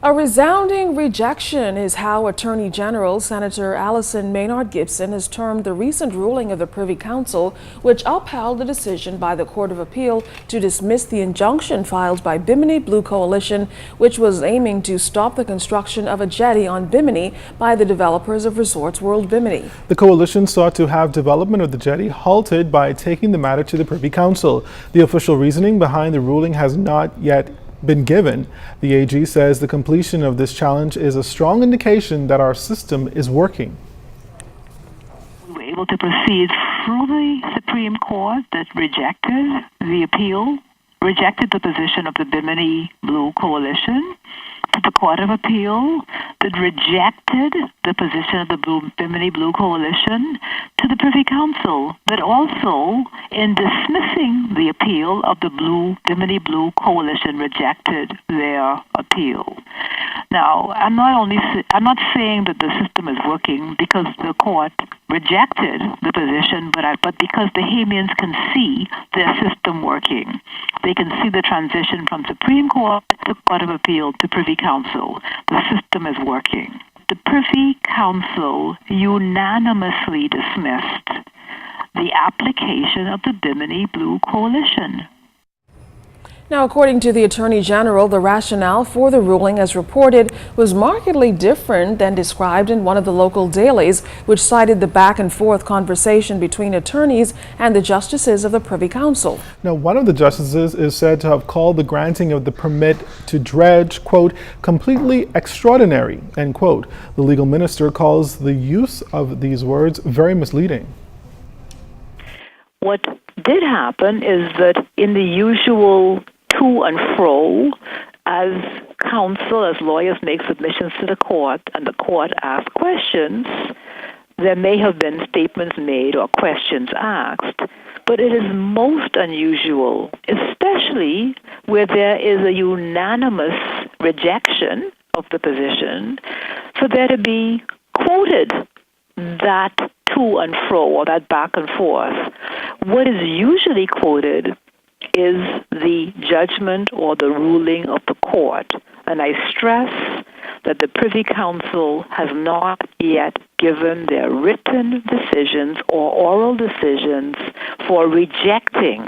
A resounding rejection is how Attorney General Senator Allison Maynard Gibson has termed the recent ruling of the Privy Council, which upheld the decision by the Court of Appeal to dismiss the injunction filed by Bimini Blue Coalition, which was aiming to stop the construction of a jetty on Bimini by the developers of Resorts World Bimini. The coalition sought to have development of the jetty halted by taking the matter to the Privy Council. The official reasoning behind the ruling has not yet been given. The AG says the completion of this challenge is a strong indication that our system is working. We were able to proceed through the Supreme Court that rejected the appeal, rejected the position of the Bimini Blue Coalition, to the Court of Appeal that rejected the position of the Bimini Blue Coalition, to the Privy Council that also, in dismissing the appeal of the Bimini Blue Coalition, rejected their appeal. Now, I'm not saying that the system is working because the court rejected the position, but because the Bahamians can see their system working. They can see the transition from Supreme Court to Court of Appeal to Privy Council. The system is working. The Privy Council unanimously dismissed the application of the Bimini Blue Coalition. Now, according to the Attorney General, the rationale for the ruling, as reported, was markedly different than described in one of the local dailies, which cited the back-and-forth conversation between attorneys and the justices of the Privy Council. Now, one of the justices is said to have called the granting of the permit to dredge, quote, completely extraordinary, end quote. The legal minister calls the use of these words very misleading. What did happen is that in the usual to and fro, as counsel, as lawyers make submissions to the court and the court asks questions, there may have been statements made or questions asked, but it is most unusual, especially where there is a unanimous rejection of the position, for there to be quoted that to and fro or that back and forth. What is usually quoted is the judgment or the ruling of the court. And I stress that the Privy Council has not yet given their written decisions or oral decisions for rejecting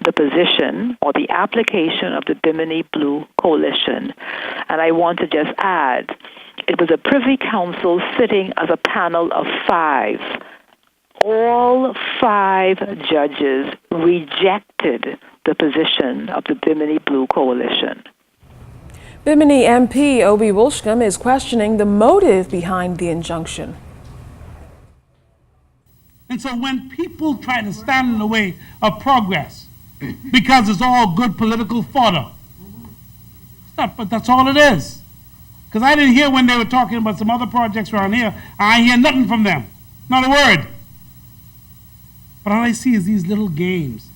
the position or the application of the Bimini Blue Coalition. And I want to just add, it was a Privy Council sitting as a panel of 5. All 5 judges rejected the position of the Bimini Blue Coalition. Bimini MP Obi Wolshcombe is questioning the motive behind the injunction. And so when people try to stand in the way of progress because it's all good political fodder, but that's all it is. Because I didn't hear when they were talking about some other projects around here, I hear nothing from them, not a word. But all I see is these little games.